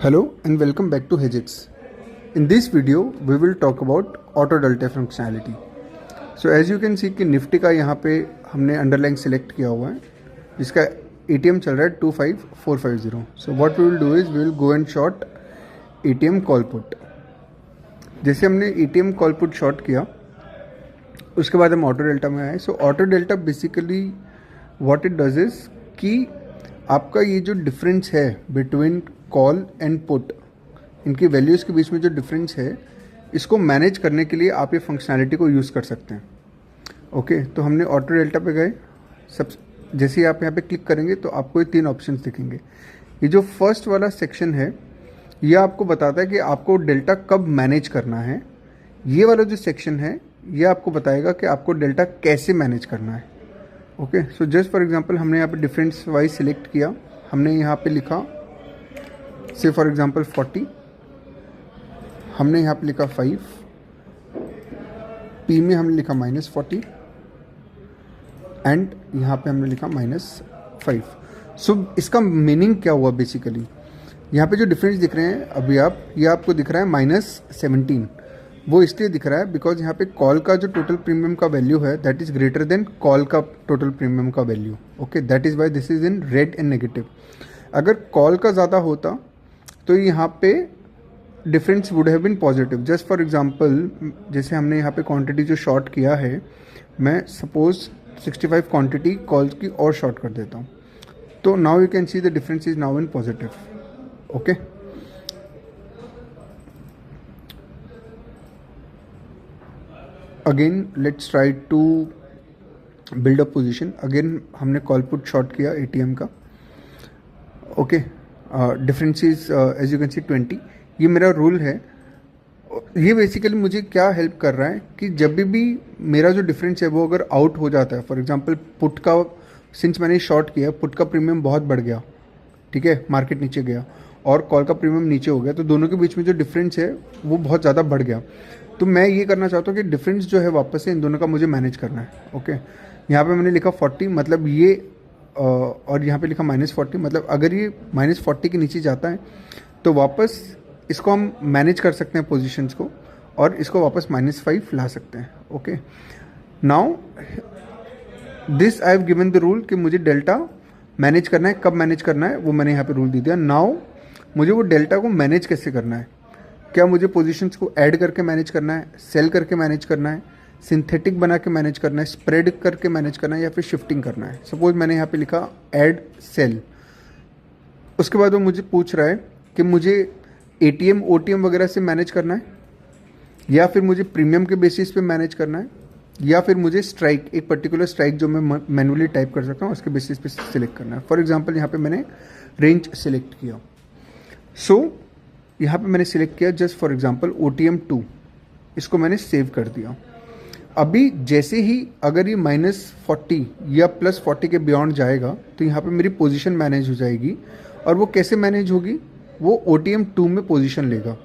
Hello and welcome back to Hejix. In this video, we will talk about auto delta functionality. So as you can see कि Nifty का यहाँ पे हमने underline select किया हुआ है जिसका ATM चल रहा है 25450. So what we will do is we will go and short ATM call put. जैसे हमने ATM call put शॉर्ट किया उसके बाद हम ऑटो डेल्टा में आए. सो auto delta basically what it does is कि आपका ये जो डिफरेंस है बिटवीन कॉल एंड पुट, इनकी वैल्यूज़ के बीच में जो डिफरेंस है इसको मैनेज करने के लिए आप ये फंक्शनैलिटी को यूज़ कर सकते हैं. ओके तो हमने ऑटो डेल्टा पे गए. सब जैसे ही आप यहाँ पे क्लिक करेंगे तो आपको ये तीन ऑप्शंस दिखेंगे. ये जो फर्स्ट वाला सेक्शन है ये आपको बताता है कि आपको डेल्टा कब मैनेज करना है. ये वाला जो सेक्शन है ये आपको बताएगा कि आपको डेल्टा कैसे मैनेज करना है. Okay so just for example हमने यहाँ पे डिफरेंस वाइज सिलेक्ट किया. हमने यहाँ पे लिखा से फॉर एग्जांपल 40, हमने यहाँ पे लिखा 5, पी में हमने लिखा -40 एंड यहाँ पे हमने लिखा -5. सो इसका मीनिंग क्या हुआ बेसिकली, यहाँ पे जो डिफरेंस दिख रहे हैं अभी ये आपको दिख रहा है -17. वो इसलिए दिख रहा है बिकॉज यहाँ पे कॉल का जो टोटल प्रीमियम का वैल्यू है that is greater than call का टोटल प्रीमियम का value. Okay that is why this is in red and negative. अगर कॉल का ज़्यादा होता तो यहाँ पे difference would have been positive. Just for example जैसे हमने यहाँ पे क्वांटिटी जो शॉर्ट किया है, मैं सपोज 65 क्वांटिटी कॉल्स की और शॉर्ट कर देता हूँ. तो now you can see the difference is now in positive. Okay again let's try to build a position. Again हमने कॉल पुट शॉर्ट किया ATM का. Okay difference is as you can see 20. ये मेरा rule है. ये basically मुझे क्या help कर रहा है कि जब भी मेरा जो डिफरेंस है वो अगर आउट हो जाता है, फॉर एग्जांपल पुट का सिंस मैंने शॉर्ट किया पुट का प्रीमियम बहुत बढ़ गया, ठीक है, मार्केट नीचे गया और कॉल का प्रीमियम नीचे हो गया, तो दोनों के बीच में जो डिफरेंस है वो बहुत ज़्यादा बढ़ गया. तो मैं ये करना चाहता हूँ कि डिफरेंस जो है वापस से इन दोनों का मुझे मैनेज करना है. ओके यहाँ पे मैंने लिखा 40 मतलब ये और यहाँ पे लिखा -40 मतलब अगर ये -40 के नीचे जाता है तो वापस इसको हम मैनेज कर सकते हैं पोजीशंस को और इसको वापस -5 ला सकते हैं. Okay now this I have given the rule कि मुझे डेल्टा मैनेज करना है. कब मैनेज करना है वो मैंने यहाँ पे रूल दे दिया. नाउ मुझे वो डेल्टा को मैनेज कैसे करना है. क्या मुझे पोजीशंस को ऐड करके मैनेज करना है, सेल करके मैनेज करना है, सिंथेटिक बना के मैनेज करना है, स्प्रेड करके मैनेज करना है या फिर शिफ्टिंग करना है. सपोज मैंने यहाँ पे लिखा ऐड सेल. उसके बाद वो मुझे पूछ रहा है कि मुझे ATM OTM वगैरह से मैनेज करना है या फिर मुझे प्रीमियम के बेसिस पे मैनेज करना है या फिर मुझे स्ट्राइक, एक पर्टिकुलर स्ट्राइक जो मैं मैनुअली टाइप कर सकता हूँ उसके बेसिस पे सिलेक्ट करना है. फॉर एग्जाम्पल यहाँ पे मैंने रेंज सिलेक्ट किया. सो यहाँ पे मैंने सिलेक्ट किया जस्ट फॉर एग्जाम्पल OTM 2, इसको मैंने सेव कर दिया. अभी जैसे ही अगर ये -40 या +40 के बियॉन्ड जाएगा तो यहाँ पे मेरी पोजीशन मैनेज हो जाएगी. और वो कैसे मैनेज होगी, वो OTM 2 में पोजीशन लेगा.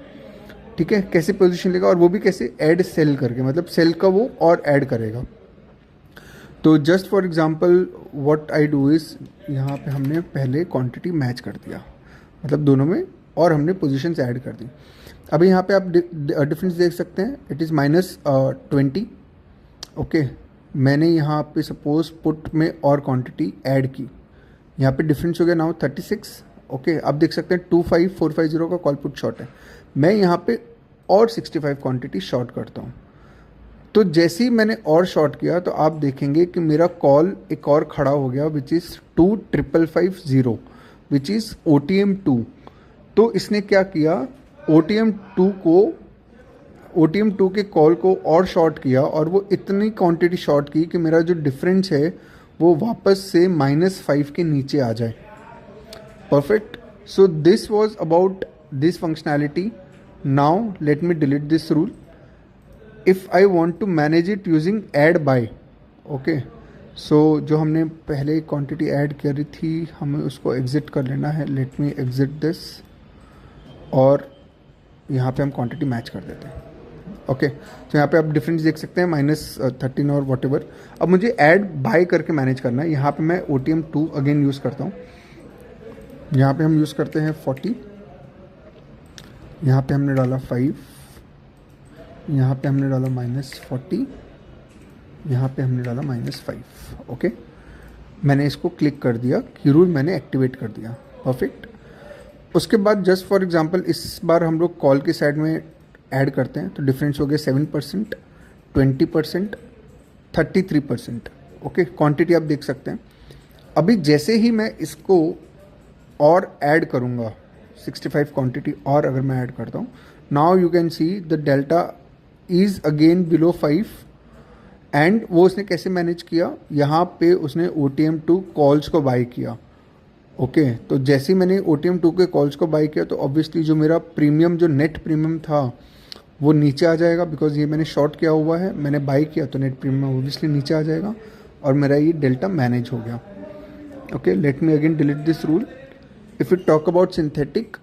ठीक है, कैसे पोजीशन लेगा और वो भी कैसे, ऐड सेल करके, मतलब सेल का वो और ऐड करेगा. तो just for example what I do is यहाँ पे हमने पहले क्वांटिटी मैच कर दिया, मतलब दोनों में, और हमने पोजीशंस ऐड कर दी. अभी यहाँ पे आप डिफरेंस देख सकते हैं. It is -20. ओके मैंने यहाँ पे सपोज पुट में और क्वांटिटी ऐड की, यहाँ पे डिफरेंस हो गया नाउ 36. ओके आप देख सकते हैं 25450 का कॉल पुट शॉर्ट है. मैं यहाँ पे और 65 क्वांटिटी शॉर्ट करता हूँ. तो जैसे ही मैंने और शॉर्ट किया तो आप देखेंगे कि मेरा कॉल एक और खड़ा हो गया which is 25550 which is OTM 2. तो इसने क्या किया, OTM 2 के कॉल को और शॉर्ट किया और वो इतनी क्वांटिटी शॉर्ट की कि मेरा जो डिफरेंस है वो वापस से -5 के नीचे आ जाए. Perfect. So this was about this functionality. Now let me delete this rule. If I want to manage it using add by. Okay so जो हमने पहले क्वांटिटी ऐड करी थी हमें उसको एग्जिट कर लेना है. लेट मी एग्जिट दिस और यहाँ पे हम क्वांटिटी मैच कर देते हैं. ओके तो यहाँ पे आप डिफरेंस देख सकते हैं -13 और वॉट एवर. अब मुझे ऐड बाय करके मैनेज करना है. यहाँ पे मैं OTM 2 अगेन यूज़ करता हूँ. यहाँ पे हम यूज़ करते हैं 40 यहाँ पे हमने डाला 5, यहाँ पे हमने डाला -40, यहाँ पे हमने डाला -5। ओके, मैंने इसको क्लिक कर दिया कि रूल मैंने एक्टिवेट कर दिया। परफेक्ट। उसके बाद जस्ट फॉर एग्जांपल इस बार हम लोग कॉल के साइड में ऐड करते हैं, तो डिफरेंस हो गया 7%, 20%, 33%। ओके, क्वांटिटी आप देख सकते हैं। अभी जैसे ही मैं इसको और ऐड करूँगा 65 क्वांटिटी और अगर मैं ऐड करता हूँ, now you can see the delta is again below 5। And वो उसने कैसे मैनेज किया, यहाँ पे उसने OTM2 कॉल्स को बाय किया। ओके, तो जैसे ही मैंने OTM2 के कॉल्स को बाय किया तो ऑब्वियसली जो मेरा प्रीमियम, जो नेट प्रीमियम था वो नीचे आ जाएगा, बिकॉज ये मैंने शॉर्ट किया हुआ है, मैंने बाय किया तो नेट प्रीमियम ऑब्वियसली नीचे आ जाएगा और मेरा ये डेल्टा मैनेज हो गया। Okay, let me again delete this rule. If you talk about synthetic,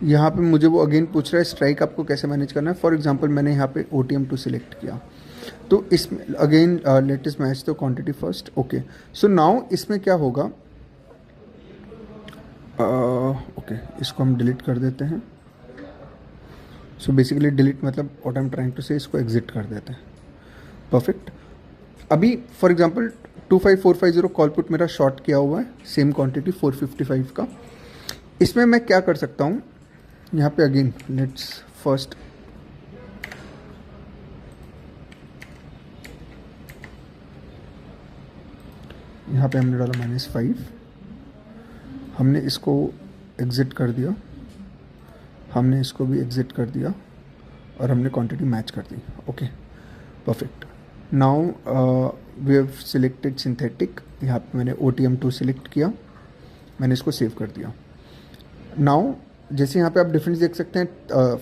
यहाँ पे मुझे वो अगेन पूछ रहा है स्ट्राइक आपको कैसे मैनेज करना है। फॉर एग्जांपल मैंने यहाँ पे OTM2 सिलेक्ट किया, तो इसमें again let us match the quantity first. Okay, so now इसमें क्या होगा, ओके इसको हम डिलीट कर देते हैं। सो बेसिकली डिलीट मतलब what I am trying to say, इसको एग्जिट कर देते हैं। परफेक्ट। अभी फॉर एग्जांपल 25450 कॉल पुट मेरा शॉर्ट किया हुआ है, सेम क्वांटिटी 455 का। इसमें मैं क्या कर सकता हूँ, यहाँ पे अगेन लेट्स फर्स्ट यहाँ पे हमने डाला -5, हमने इसको एग्जिट कर दिया, हमने इसको भी एग्जिट कर दिया और हमने क्वांटिटी मैच कर दी। Okay, perfect. Now we have selected synthetic, यहाँ पे मैंने OTM2 सिलेक्ट किया, मैंने इसको सेव कर दिया। नाउ जैसे यहाँ पे आप डिफरेंस देख सकते हैं,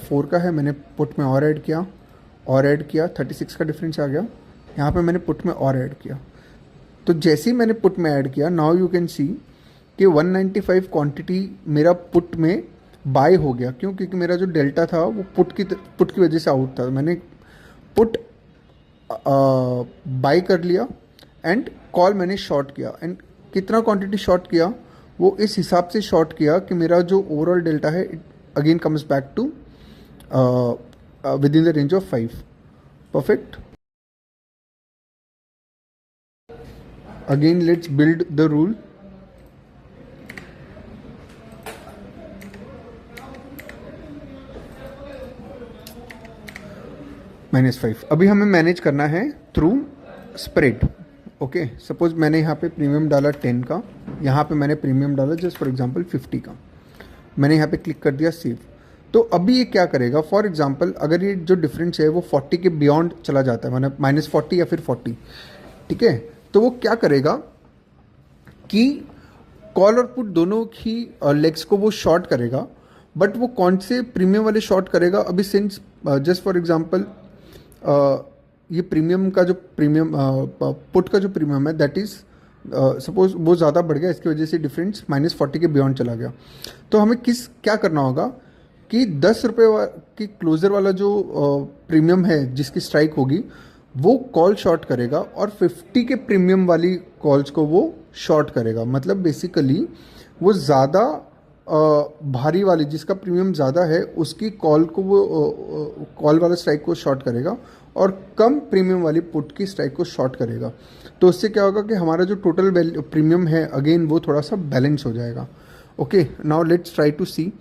4 का है, मैंने पुट में और ऐड किया, 36 का डिफरेंस आ गया। यहाँ पे मैंने पुट में और ऐड किया, तो जैसे ही मैंने पुट में ऐड किया, नाउ यू कैन सी कि 195 क्वांटिटी मेरा पुट में बाय हो गया। क्यों? क्योंकि मेरा जो डेल्टा था वो पुट की वजह से आउट था। मैंने पुट बाय कर लिया एंड कॉल मैंने शॉर्ट किया। एंड कितना क्वांटिटी शॉर्ट किया, वो इस हिसाब से शॉर्ट किया कि मेरा जो ओवरऑल डेल्टा है it again comes back to within the range of 5। Perfect. Again let's build the rule. -5 अभी हमें मैनेज करना है थ्रू स्प्रेड। ओके, सपोज मैंने यहाँ पे प्रीमियम डाला 10 का, यहाँ पे मैंने प्रीमियम डाला जस्ट फॉर एग्जांपल 50 का, मैंने यहाँ पे क्लिक कर दिया सेव। तो अभी ये क्या करेगा, फॉर एग्जांपल अगर ये जो डिफरेंस है वो 40 के बियॉन्ड चला जाता है, माने -40 या फिर 40, ठीक है, तो वो क्या करेगा कि कॉल और पुट दोनों ही लेग्स को वो शॉर्ट करेगा। बट वो कौन से प्रीमियम वाले शॉर्ट करेगा, अभी सिंस जस्ट फॉर एग्जांपल ये प्रीमियम का जो प्रीमियम पुट का जो प्रीमियम है दैट इज़ सपोज वो ज़्यादा बढ़ गया, इसकी वजह से डिफरेंस -40 के बियॉन्ड चला गया। तो हमें क्या करना होगा कि 10 रुपये की क्लोजर वाला जो प्रीमियम है जिसकी स्ट्राइक होगी वो कॉल शॉर्ट करेगा और 50 के प्रीमियम वाली कॉल्स को वो शॉर्ट करेगा। मतलब बेसिकली वो ज़्यादा भारी वाली जिसका प्रीमियम ज़्यादा है उसकी कॉल को वो कॉल वाला स्ट्राइक को शॉर्ट करेगा और कम प्रीमियम वाली पुट की स्ट्राइक को शॉर्ट करेगा। तो उससे क्या होगा कि हमारा जो टोटल प्रीमियम है अगेन वो थोड़ा सा बैलेंस हो जाएगा। Okay, now let's try to see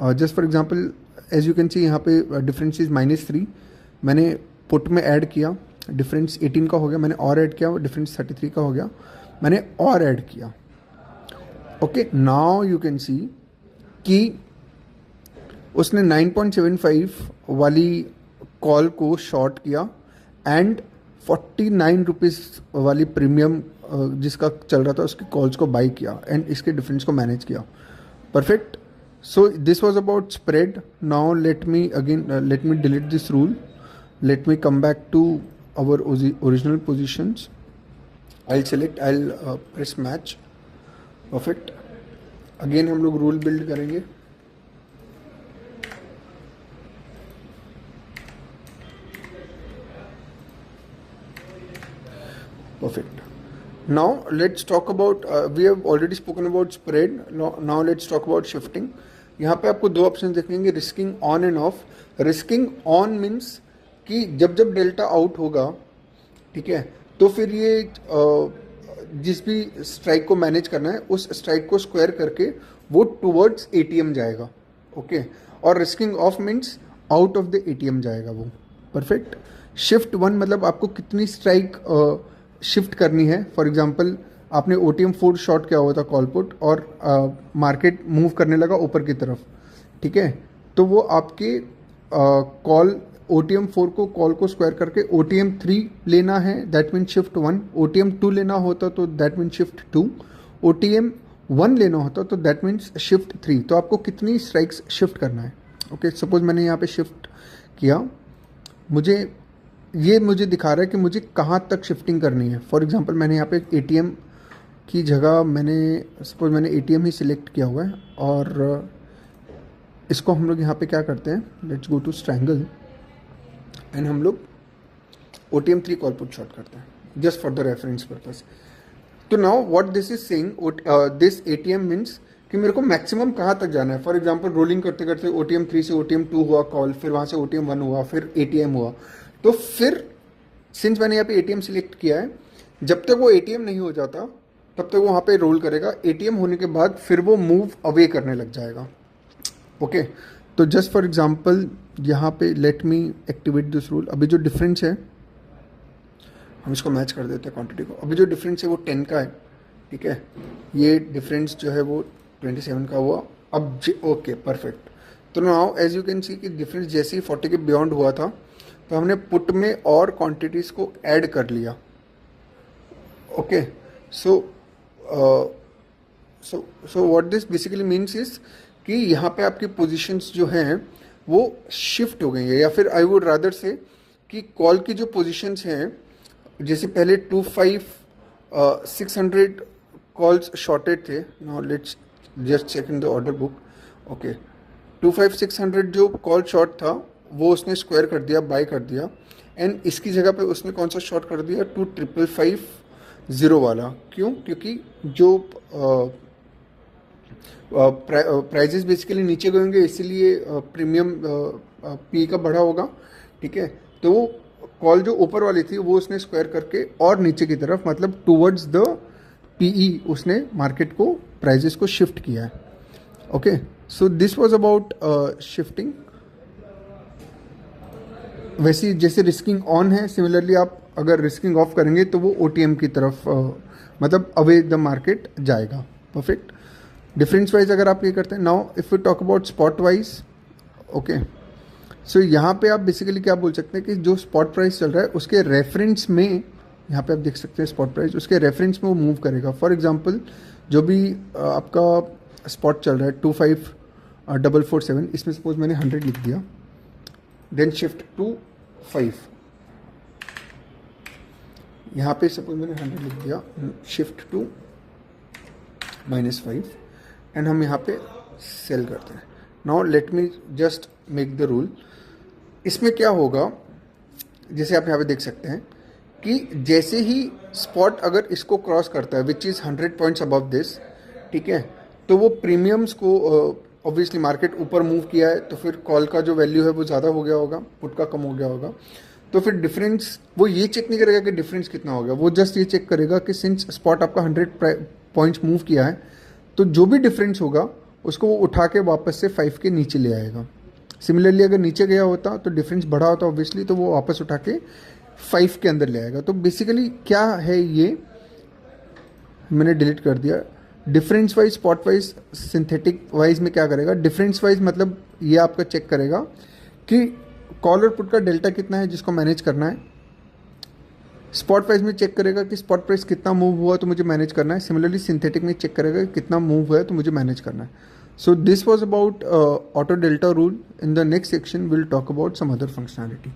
just for example as you can see यहाँ पे डिफरेंस इज -3, मैंने पुट में ऐड किया, डिफरेंस 18 का हो गया, मैंने और ऐड किया, डिफरेंस 33 का हो गया, मैंने और ऐड किया। Okay, now you can see कि उसने 9.75 वाली कॉल को शॉर्ट किया एंड 49 रुपीज़ वाली प्रीमियम जिसका चल रहा था उसकी कॉल्स को बाई किया एंड इसके डिफरेंस को मैनेज किया। Perfect. So this was about spread. Now let me delete this rule, let me come back to our original positions. I'll press match। Perfect. अगेन हम लोग रूल बिल्ड करेंगे। Perfect. Now let's talk about, we have already spoken about spread. Now let's talk about shifting. यहाँ पे आपको दो option देखेंगे, risking on end of. Risking on means कि जब जब डेल्टा आउट होगा, ठीक है, तो फिर ये जिस भी स्ट्राइक को मैनेज करना है उस स्ट्राइक को स्क्वायर करके वो टुवर्ड्स एटीएम जाएगा। ओके, और risking of means out of the ATM जाएगा वो। परफेक्ट। शिफ्ट वन मतलब आपको कितनी स्ट्राइक शिफ्ट करनी है। फॉर एग्जांपल आपने ओटीएम 4 शॉर्ट किया हुआ था कॉल पुट और मार्केट मूव करने लगा ऊपर की तरफ, ठीक है, तो वो आपके कॉल ओटीएम 4 को कॉल को स्क्वायर करके ओटीएम 3 लेना है, दैट मीन शिफ्ट 1। ओटीएम 2 लेना होता तो दैट मीन शिफ्ट 2। ओटीएम 1 लेना होता तो दैट मीन्स शिफ्ट 3। तो आपको कितनी स्ट्राइक्स शिफ्ट करना है। ओके, सपोज मैंने यहाँ पे शिफ्ट किया, मुझे दिखा रहा है कि मुझे कहाँ तक शिफ्टिंग करनी है। फॉर एग्जांपल मैंने यहाँ पे एटीएम की जगह सपोज मैंने एटीएम ही सिलेक्ट किया हुआ है और इसको हम लोग यहाँ पे क्या करते हैं, let's go to triangle and हम लोग ओटीएम 3 कॉल पुट शॉर्ट करते हैं just for the reference purpose. तो now what this is saying, this ATM means कि मेरे को मैक्सिमम कहाँ तक जाना है। फॉर एग्जांपल रोलिंग करते करते ओटीएम 3 से ओटीएम 2 हुआ कॉल, फिर वहाँ से ओटीएम 1 हुआ, फिर एटीएम हुआ। तो फिर सिंस मैंने यहाँ पे एटीएम सिलेक्ट किया है, जब तक वो एटीएम नहीं हो जाता तब तक वो वहाँ पे रोल करेगा। एटीएम होने के बाद फिर वो मूव अवे करने लग जाएगा। ओके, तो जस्ट फॉर एग्जांपल यहाँ पे let me activate this rule. अभी जो डिफरेंस है हम इसको मैच कर देते हैं क्वांटिटी को। अभी जो डिफरेंस है वो 10 का है, ठीक है, ये डिफरेंस जो है वो 27 का हुआ। अब ओके परफेक्ट। तो now as you can see कि डिफरेंस जैसे ही 40 के बियॉन्ड हुआ था तो हमने पुट में और क्वांटिटीज़ को ऐड कर लिया। Okay, so what this basically means is कि यहाँ पे आपकी पोजीशंस जो हैं वो शिफ्ट हो गई है, या फिर आई वुड रादर से कि कॉल की जो पोजीशंस हैं, जैसे पहले 600 कॉल्स शॉर्टेड थे। Now let's just check in the order book. Okay, 600 जो कॉल शॉर्ट था वो उसने स्क्वायर कर दिया, बाय कर दिया, एंड इसकी जगह पे उसने कौन सा शॉर्ट कर दिया, 2550 वाला। क्यों? क्योंकि जो प्राइजेस बेसिकली नीचे गए होंगे, इसीलिए प्रीमियम पी का बढ़ा होगा, ठीक है। तो वो कॉल जो ऊपर वाली थी वो उसने स्क्वायर करके और नीचे की तरफ मतलब टुवर्ड्स द पीई उसने मार्केट को प्राइजेस को शिफ्ट किया है। Okay, so this was about shifting. वैसे जैसे रिस्किंग ऑन है, सिमिलरली आप अगर रिस्किंग ऑफ करेंगे तो वो ओटीएम की तरफ मतलब अवे द मार्केट जाएगा। परफेक्ट। डिफरेंस वाइज अगर आप ये करते हैं, now if you talk about spot wise, okay, so यहाँ पे आप बेसिकली क्या बोल सकते हैं कि जो स्पॉट प्राइस चल रहा है उसके रेफरेंस में, यहाँ पे आप देख सकते हैं स्पॉट प्राइस, उसके रेफरेंस में वो मूव करेगा। फॉर एग्जांपल जो भी आपका स्पॉट चल रहा है 25447, इसमें सपोज मैंने 100 लिख दिया, देन शिफ्ट टू 5, यहाँ पे सपोज मैंने 100 लिख दिया, शिफ्ट टू -5, एंड हम यहाँ पे सेल करते हैं। Now let me just make the rule. इसमें क्या होगा, जैसे आप यहाँ पे देख सकते हैं कि जैसे ही स्पॉट अगर इसको क्रॉस करता है which is 100 points above this, ठीक है, तो वो प्रीमियम्स को ऑब्वियसली मार्केट ऊपर मूव किया है तो फिर कॉल का जो वैल्यू है वो ज़्यादा हो गया होगा, पुट का कम हो गया होगा। तो फिर डिफरेंस वो ये चेक नहीं करेगा कि डिफरेंस कितना हो गया, वो जस्ट ये चेक करेगा कि सिंस स्पॉट आपका 100 पॉइंट्स मूव किया है तो जो भी डिफरेंस होगा उसको वो उठा के वापस से 5 के नीचे ले आएगा। सिमिलरली अगर नीचे गया होता तो डिफरेंस बढ़ा होता ऑब्वियसली, तो वो वापस उठा के 5 के अंदर ले आएगा। तो बेसिकली क्या है ये, मैंने डिलीट कर दिया। Difference wise, spot wise, synthetic wise में क्या करेगा, डिफरेंस वाइज मतलब ये आपका चेक करेगा कि कॉल और पुट का डेल्टा कितना है जिसको मैनेज करना है। स्पॉट वाइज में चेक करेगा कि स्पॉट प्राइस कितना मूव हुआ तो मुझे मैनेज करना है। सिमिलरली सिंथेटिक में चेक करेगा कि कितना मूव हुआ है तो मुझे मैनेज करना है। So this was about auto delta rule. In the next section will talk about some other functionality.